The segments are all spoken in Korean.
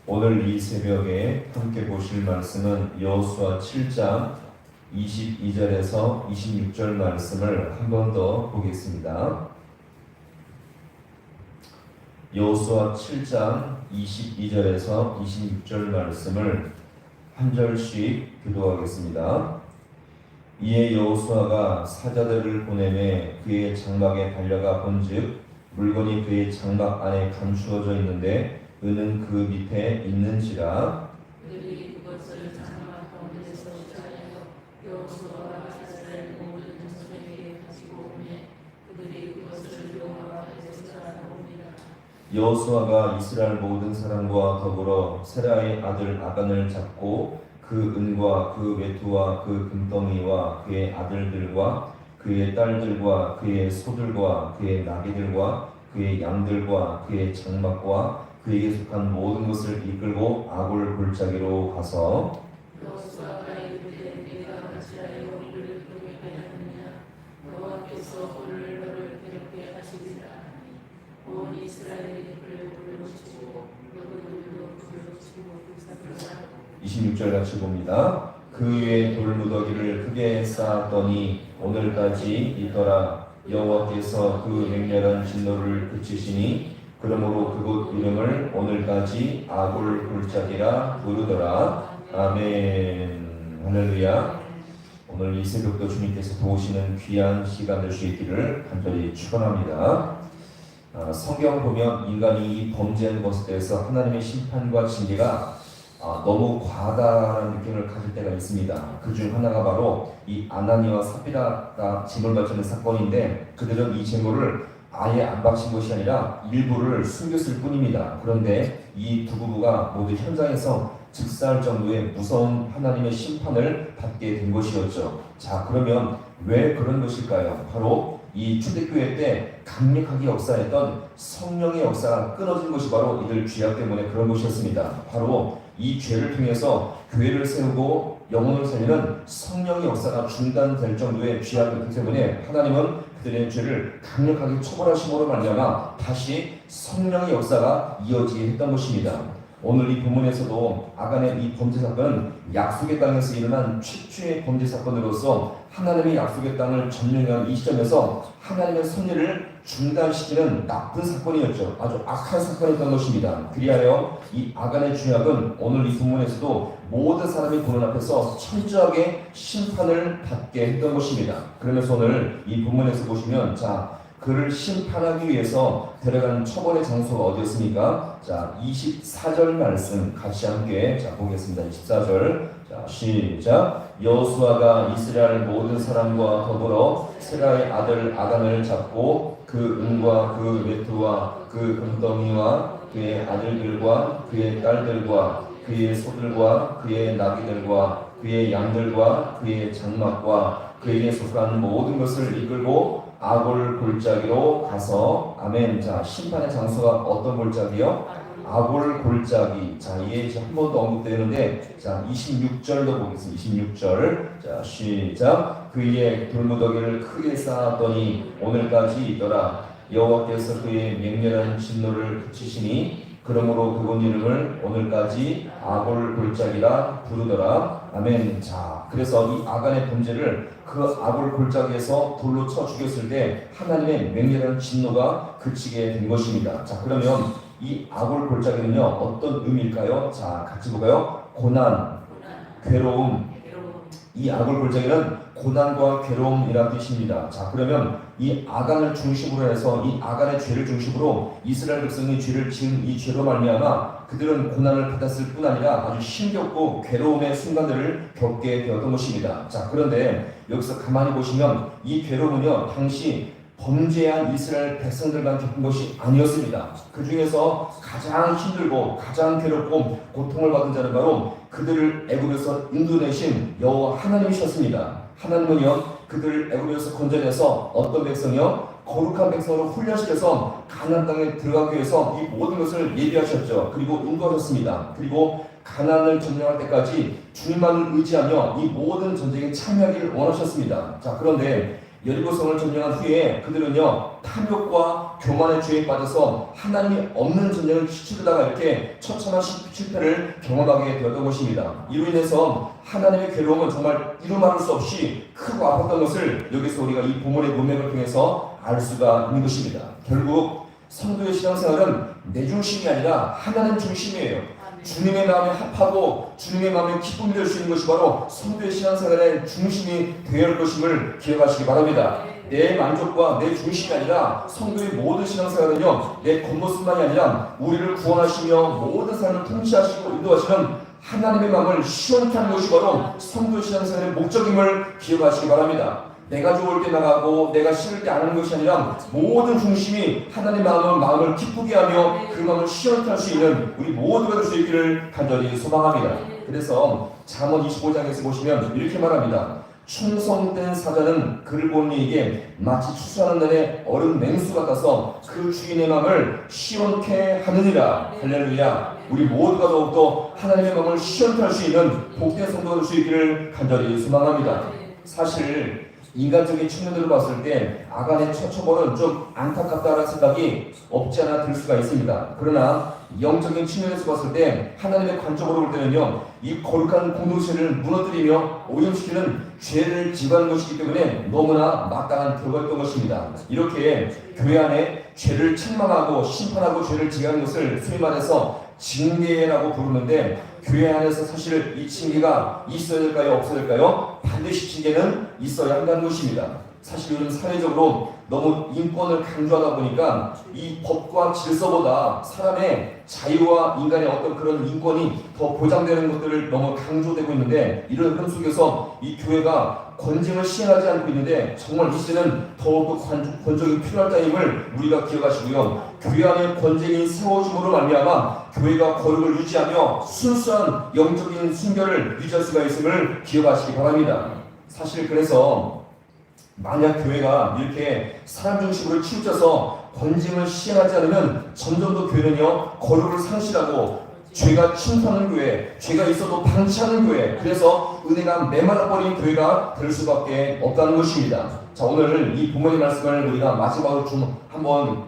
오늘 이 새벽에 함께 보실 말씀은 여호수아 7장 22절에서 26절 말씀을 한 번 더 보겠습니다. 여호수아 7장 22절에서 26절 말씀을 한 절씩 교도하겠습니다. 이에 여호수아가 사자들을 보내매 그의 장막에 달려가 본즉 물건이 그의 장막 안에 감추어져 있는데 은은 그 밑에 있는지라. 그들이 그것을 장막 가운데서 찾아내어 여호수아가 사자를 모든 자손에게 가지고 오매 그들이 그것을 여호와 앞에서 찾아옵니다. 여호수아가 이스라엘 모든 사람과 더불어 세라의 아들 아간을 잡고 그 은과 그 외투와 그 금덩이와 그의 아들들과 그의 딸들과 그의 소들과 그의 나귀들과 그의 양들과 그의 장막과 그에게 속한 모든 것을 이끌고 아골 골짜기로 가서 여호수아가 이르되 내가 어찌하여 우리를 괴롭게 하느냐 여호와께서 오늘 너를 괴롭게 하시리라 하니 온 이스라엘이 그를 불러치고 너희들도 불러치고 불사르라. 26절 같이 봅니다. 그 위에 돌무더기를 크게 쌓았더니 오늘까지 있더라. 여호와께서 그 맹렬한 진노를 그치시니 그러므로 그곳 이름을 오늘까지 아골 골짜기라 부르더라. 아멘. 할렐루야. 오늘 이 새벽도 주님께서 도우시는 귀한 시간 될 수 있기를 간절히 축원합니다. 성경 보면 인간이 범죄한 것에 대해서 하나님의 심판과 징계가 너무 과다한 느낌을 가질 때가 있습니다. 그 중 하나가 바로 이 아나니와 삽비라가 재물 바치는 사건인데 그들은 이 재물을 아예 안 바친 것이 아니라 일부를 숨겼을 뿐입니다. 그런데 이 두 부부가 모두 현장에서 즉사할 정도의 무서운 하나님의 심판을 받게 된 것이었죠. 자, 그러면 왜 그런 것일까요? 바로 이 초대교회 때 강력하게 역사했던 성령의 역사가 끊어진 것이 바로 이들 죄악 때문에 그런 것이었습니다. 바로 이 죄를 통해서 교회를 세우고 영혼을 살리는 성령의 역사가 중단될 정도의 죄악이기 때문에 하나님은 그들의 죄를 강력하게 처벌하심으로 말미암아 다시 성령의 역사가 이어지게 했던 것입니다. 오늘 이 본문에서도 아간의 이 범죄 사건은 약속의 땅에서 일어난 최초의 범죄 사건으로서 하나님의 약속의 땅을 점령한 이 시점에서 하나님의 섭리를 중단시키는 나쁜 사건이었죠. 아주 악한 사건이었던 것입니다. 그리하여 이 아간의 죄악은 오늘 이 본문에서도 모든 사람이 보는 앞에서 철저하게 심판을 받게 했던 것입니다. 그러면서 오늘 이 본문에서 보시면 그를 심판하기 위해서 데려간 처벌의 장소가 어디였습니까? 24절 말씀 같이 함께 보겠습니다. 24절. 시작. 여호수아가 이스라엘 모든 사람과 더불어 세라의 아들 아간을 잡고 그 은과 그 외투와 그 금덩이와 그의 아들들과 그의 딸들과 그의 소들과 그의 나귀들과 그의 양들과 그의 장막과 그에게 속한 모든 것을 이끌고 아골 골짜기로 가서 아멘. 심판의 장소가 어떤 골짜기요? 아골 골짜기. 이게 한 번 더 언급되는데 26절도 보겠습니다. 26절. 시작. 그의 돌무더기를 크게 쌓았더니 오늘까지 있더라. 여호와께서 그의 맹렬한 진노를 그치시니 그러므로 그곳 이름을 오늘까지 아골 골짜기라 부르더라. 아멘. 그래서 이 아간의 범죄를 그 아골 골짜기에서 돌로 쳐 죽였을 때 하나님의 맹렬한 진노가 그치게 된 것입니다. 그러면 이 아골 골짜기는요 어떤 의미일까요? 같이 볼까요? 고난, 괴로움. 이 아골 골짜기는 고난과 괴로움이라는 뜻입니다. 그러면 이 아간을 중심으로 해서 이 아간의 죄를 중심으로 이스라엘 백성이 죄를 지은 이 죄로 말미암아 그들은 고난을 받았을 뿐 아니라 아주 힘겹고 괴로움의 순간들을 겪게 되었던 것입니다. 그런데 여기서 가만히 보시면 이 괴로움은요 당시 범죄한 이스라엘 백성들만 겪은 것이 아니었습니다. 그 중에서 가장 힘들고 가장 괴롭고 고통을 받은 자는 바로 그들을 애굽에서 인도내신 여호와 하나님이셨습니다. 하나님은요 그들을 애굽에서 건져내서 어떤 백성이요? 거룩한 백성으로 훈련시켜서 가나안 땅에 들어가기 위해서 이 모든 것을 예비하셨죠. 그리고 인도하셨습니다. 그리고 가나안을 점령할 때까지 주님만을 의지하며 이 모든 전쟁에 참여하기를 원하셨습니다. 그런데 여리고성을 점령한 후에 그들은요 탐욕과 교만의 죄에 빠져서 하나님이 없는 전쟁을 치르다가 이렇게 처참한 실패를 경험하게 되었던 것입니다. 이로 인해서 하나님의 괴로움은 정말 이루 말할 수 없이 크고 아팠던 것을 여기서 우리가 이 본문의 문맥을 통해서 알 수가 있는 것입니다. 결국 성도의 신앙생활은 내 중심이 아니라 하나님 중심이에요. 주님의 마음에 합하고 주님의 마음에 기쁨이 될 수 있는 것이 바로 성도의 신앙생활의 중심이 되어야 할 것임을 기억하시기 바랍니다. 내 만족과 내 중심이 아니라 성도의 모든 신앙생활은요, 내 겉모습만이 아니라 우리를 구원하시며 모든 삶을 통치하시고 인도하시는 하나님의 마음을 시원케 하는 것이 바로 성도의 신앙생활의 목적임을 기억하시기 바랍니다. 내가 좋을 때 나가고 내가 싫을 때 안 하는 것이 아니라 모든 중심이 하나님의 마음을 기쁘게 하며 그 마음을 시원케 할 수 있는 우리 모두가 될 수 있기를 간절히 소망합니다. 그래서 잠언 25장에서 보시면 이렇게 말합니다. 충성된 사자는 그를 보는 이에게 마치 추수하는 날의 얼음 맹수 같아서 그 주인의 마음을 시원케 하느니라. 할렐루야. 우리 모두가 더욱더 하나님의 마음을 시원케 할 수 있는 복된 성도가 될 수 있기를 간절히 소망합니다. 사실 인간적인 측면으로 봤을 때 아간의 처벌은 좀 안타깝다는 생각이 없지 않아 들 수가 있습니다. 그러나 영적인 측면에서 봤을 때 하나님의 관점으로 볼 때는요, 이 거룩한 공동체를 무너뜨리며 오염시키는 죄를 지배하는 것이기 때문에 너무나 마땅한 결과였던 것입니다. 이렇게 교회 안에 죄를 책망하고 심판하고 죄를 지배하는 것을 소위 말해서 징계라고 부르는데, 교회 안에서 사실 이 징계가 있어야 될까요? 없어야 될까요? 반드시 징계는 있어야 한다는 것입니다. 사실 요즘 사회적으로 너무 인권을 강조하다 보니까 이 법과 질서보다 사람의 자유와 인간의 어떤 그런 인권이 더 보장되는 것들을 너무 강조되고 있는데, 이런 흐름 속에서 이 교회가 권징을 시행하지 않고 있는데 정말 이 시대는 더욱더 권징이 필요할 따임을 우리가 기억하시고요. 교회 안에 권징이 세워짐으로 말미암아 교회가 거룩을 유지하며 순수한 영적인 순결을 유지할 수가 있음을 기억하시기 바랍니다. 사실 그래서 만약 교회가 이렇게 사람 중심으로 치우쳐서 권징을 시행하지 않으면 점점 더 교회는요, 거룩을 상실하고 죄가 침투하는 교회, 죄가 있어도 방치하는 교회, 그래서 은혜가 메말라버린 교회가 될 수밖에 없다는 것입니다. 자, 오늘 이 부모님 말씀을 우리가 마지막으로 좀 한번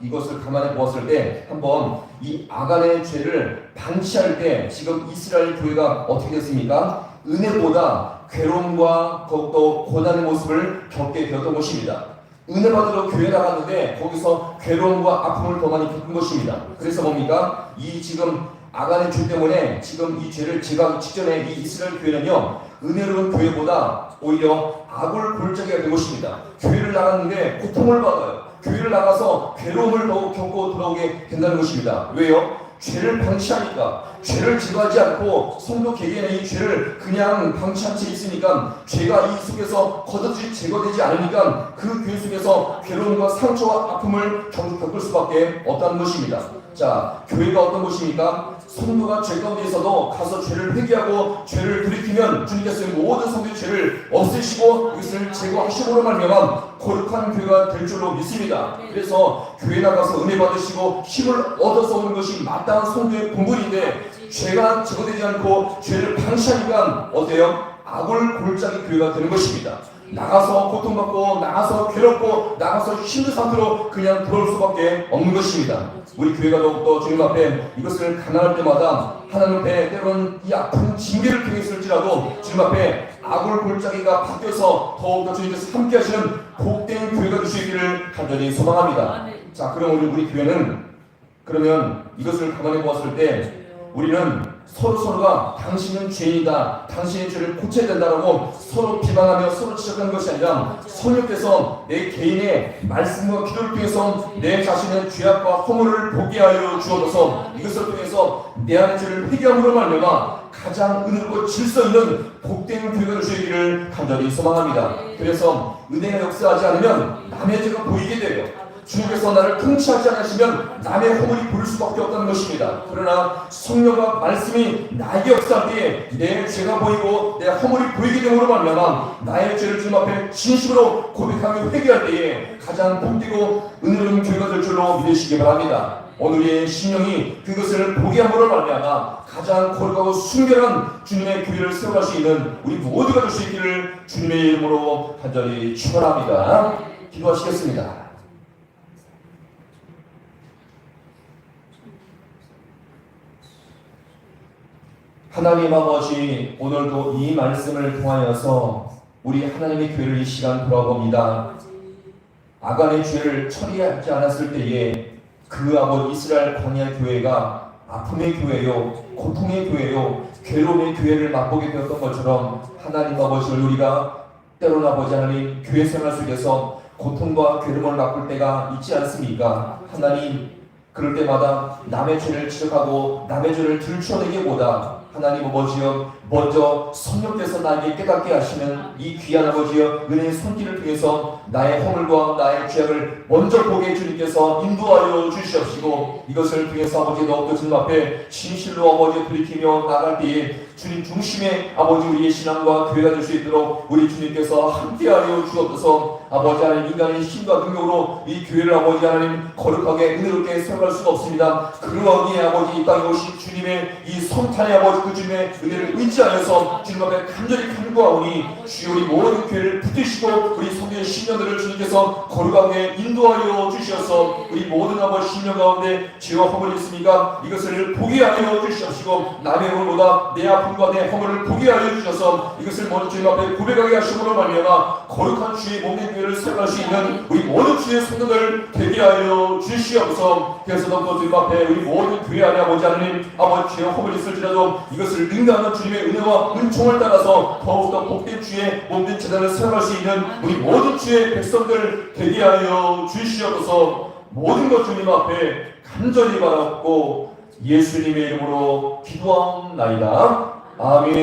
이것을 감안해 보았을 때 한번 이 아간의 죄를 방치할 때 지금 이스라엘 교회가 어떻게 됐습니까? 은혜보다 괴로움과 더욱더 고난의 모습을 겪게 되었던 것입니다. 은혜 받으러 교회 나갔는데 거기서 괴로움과 아픔을 더 많이 겪은 것입니다. 그래서 뭡니까? 이 지금 아간의 죄 때문에 지금 이 죄를 제거하기 직전에 이 이스라엘 교회는요, 은혜로운 교회보다 오히려 악을 골짜기가 된 것입니다. 교회를 나갔는데 고통을 받아요. 교회를 나가서 괴로움을 더욱 겪고 돌아오게 된다는 것입니다. 왜요? 죄를 방치하니까, 죄를 제거하지 않고 성도 개개인의 이 죄를 그냥 방치한 채 있으니까 죄가 이 속에서 걷어지 제거되지 않으니까 그 교회 속에서 괴로움과 상처와 아픔을 겪을 수밖에 없다는 것입니다. 자, 교회가 어떤 곳입니까? 성도가 죄 가운데 있어도 가서 죄를 회개하고 죄를 돌이키면 주님께서 모든 성도의 죄를 없애시고 이것을 제거하시고로 말미암아 거룩한 교회가 될 줄로 믿습니다. 그래서 교회 나가서 은혜 받으시고 힘을 얻어서 오는 것이 마땅한 성도의 본분인데, 죄가 제거되지 않고 죄를 방치하니까 어때요? 악을 골짜기 교회가 되는 것입니다. 나가서 고통받고 나가서 괴롭고 나가서 힘든 상태로 그냥 들어올 수밖에 없는 것입니다. 우리 교회가 더욱더 주님 앞에 이것을 감안할 때마다 하나님 앞에 때로는 이 아픈 징계를 통했을지라도 주님 앞에 악을 골짜기가 바뀌어서 더욱더 주님께서 함께 하시는 복된 교회가 될 수 있기를 간절히 소망합니다. 자, 그럼 우리 교회는 그러면 이것을 감안해 보았을 때 우리는 서로가 당신은 죄인이다, 당신의 죄를 고쳐야 된다라고 서로 비방하며 서로 지적하는 것이 아니라 성령께서 내 개인의 말씀과 기도를 통해서 내 자신의 죄악과 허물을 보게 하여 주어서 이것을 통해서 내 안의 죄를 회개함으로 말미암아 가장 은혜롭고 질서 있는 복된 교회가 될 수 있기를 간절히 소망합니다. 그래서 은혜가 역사하지 않으면 남의 죄가 보이게 돼요. 주님께서 나를 통치하지 않으시면 남의 허물이 보일 수밖에 없다는 것입니다. 그러나 성령과 말씀이 나에게 역사할 때에 내 죄가 보이고 내 허물이 보이게 됨으로 말미암아 나의 죄를 주님 앞에 진심으로 고백하며 회개할 때에 가장 복되고 은혜로운 교회가 될 줄로 믿으시기 바랍니다. 오늘의 심령이 그것을 보게 함으로 말미암아 가장 거룩하고 순결한 주님의 교회를 세워갈 수 있는 우리 모두가 될 수 있기를 주님의 이름으로 간절히 축원합니다. 기도하시겠습니다. 하나님 아버지, 오늘도 이 말씀을 통하여서 우리 하나님의 교회를 이 시간 돌아봅니다. 아간의 죄를 처리하지 않았을 때에 그 아버지 이스라엘 광야 교회가 아픔의 교회요, 고통의 교회요, 괴로움의 교회를 맛보게 되었던 것처럼 하나님 아버지를 우리가 때로는 아버지 하나님 교회 생활 속에서 고통과 괴로움을 맛볼 때가 있지 않습니까? 하나님, 그럴 때마다 남의 죄를 지적하고 남의 죄를 들추어내기보다 하나님 아버지여, 먼저 성령께서 나에게 깨닫게 하시는 이 귀한 아버지여 은혜의 손길을 통해서 나의 허물과 나의 죄악을 먼저 보게 주님께서 인도하여 주시옵시고, 이것을 통해서 아버지 더욱더 주님 앞에 진실로 아버지 돌이키며 나갈 때에 주님 중심의 아버지 우리의 신앙과 교회가 될 수 있도록 우리 주님께서 함께하여 주옵소서. 아버지 하나님, 인간의 힘과 능력으로 이 교회를 아버지 하나님 거룩하게 은혜롭게 세워갈 수가 없습니다. 그러기에 아버지 이 땅에 오신 주님의 이 성탄의 아버지 그 주님의 은혜를 의지하여서 주님 앞에 간절히 간구하오니 주여 우리 모든 교회를 붙드시고 우리 성도의 신령들을 주님께서 거룩하게 인도하여 주시어서 우리 모든 아버지 신령 가운데 죄와 허물이 있습니까? 이것을 보게 하여 주시옵시고, 남의 허물보다 내 아픔과 내 허물을 보게 하여 주셔서 이것을 먼저 주님 앞에 고백하게 하심으로 말미암아 거룩한 주의 몸의 교회를 세워갈 수 있는 우리 모든 주의 성도들 되게 하여 주시옵소서. 그래서 더욱더 주님 앞에 우리 모든 교회 안에 아버지 하나님 아버지 죄와 허물이 있을지라도 이것을 능가하는 주님의 은혜와 은총을 따라서 더욱더 복된 주의 몸된 제단을 세워갈 수 있는 우리 모든 주의 백성들 되게 하여 주시옵소서. 모든 것 주님 앞에 간절히 바라고 예수님의 이름으로 기도하옵나이다. 아멘.